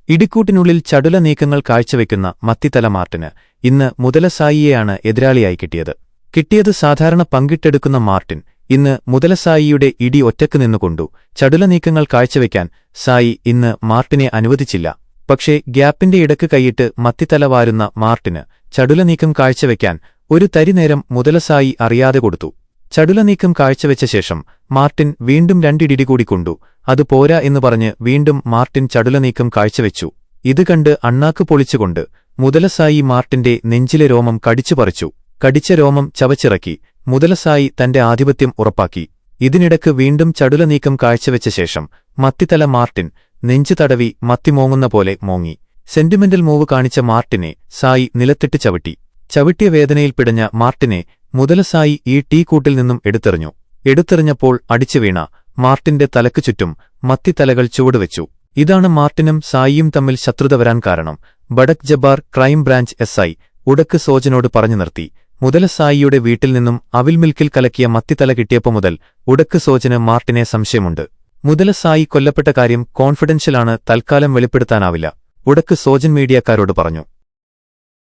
ഇടിക്കൂട്ടിനുള്ളിൽ ചടുല നീക്കങ്ങൾ കാഴ്ചവെക്കുന്ന മത്തിത്തല മാർട്ടിന് ഇന്ന് മുതലസായിയെയാണ് എതിരാളിയായി കിട്ടിയത് സാധാരണ പങ്കിട്ടെടുക്കുന്ന മാർട്ടിൻ ഇന്ന് മുതലസായിയുടെ ഇടി ഒറ്റക്ക് നിന്നുകൊണ്ടു ചടുല നീക്കങ്ങൾ കാഴ്ചവെക്കാൻ സായി ഇന്ന് മാർട്ടിനെ അനുവദിച്ചില്ല. പക്ഷേ ഗ്യാപ്പിന്റെ ഇടക്ക് കൈയിട്ട് മത്തിത്തല വാരുന്ന മാർട്ടിന് ചടുല നീക്കം കാഴ്ചവെക്കാൻ ഒരു തരി നേരം മുതലസായി അറിയാതെ കൊടുത്തു. ചടുല നീക്കം കാഴ്ചവെച്ച ശേഷം മാർട്ടിൻ വീണ്ടും രണ്ടിടി കൂടി കൊണ്ടു. അത് പോരാ എന്ന് പറഞ്ഞ് വീണ്ടും മാർട്ടിൻ ചടുല നീക്കം കാഴ്ചവെച്ചു. ഇത് കണ്ട് അണ്ണാക്ക് പൊളിച്ചുകൊണ്ട് മുതലസായി മാർട്ടിന്റെ നെഞ്ചിലെ രോമം കടിച്ചുപറിച്ചു. കടിച്ച രോമം ചവച്ചിറക്കി മുതലസായി തന്റെ ആധിപത്യം ഉറപ്പാക്കി. ഇതിനിടക്ക് വീണ്ടും ചടുല നീക്കം കാഴ്ചവെച്ച ശേഷം മത്തിത്തല മാർട്ടിൻ നെഞ്ചു തടവി മത്തി മോങ്ങുന്ന പോലെ മോങ്ങി. സെന്റിമെന്റൽ മൂവ് കാണിച്ച മാർട്ടിനെ സായി നിലത്തിട്ട് ചവിട്ടിയ വേദനയിൽ പിടഞ്ഞ മാർട്ടിനെ മുതലസായി ഈ ടീക്കൂട്ടിൽ നിന്നും എടുത്തെറിഞ്ഞപ്പോൾ അടിച്ചു വീണ മാർട്ടിന്റെ തലക്കു ചുറ്റും മത്തിത്തലകൾ ചുവടുവെച്ചു. ഇതാണ് മാർട്ടിനും സായിയും തമ്മിൽ ശത്രുത വരാൻ കാരണം. ബഡക് ജബ്ബാർ ക്രൈം ബ്രാഞ്ച് SI ഉടക്ക് സോജനോട് പറഞ്ഞു നിർത്തി. മുതലസായിയുടെ വീട്ടിൽ നിന്നും അവിൽ മിൽക്കിൽ കലക്കിയ മത്തിത്തല കിട്ടിയപ്പോ മുതൽ ഉടക്ക് സോജന് മാർട്ടിനെ സംശയമുണ്ട്. മുതലസായി കൊല്ലപ്പെട്ട കാര്യം കോൺഫിഡൻഷ്യലാണ്, തൽക്കാലം വെളിപ്പെടുത്താനാവില്ല. ഉടക്ക് സോജൻ മീഡിയക്കാരോട് പറഞ്ഞു.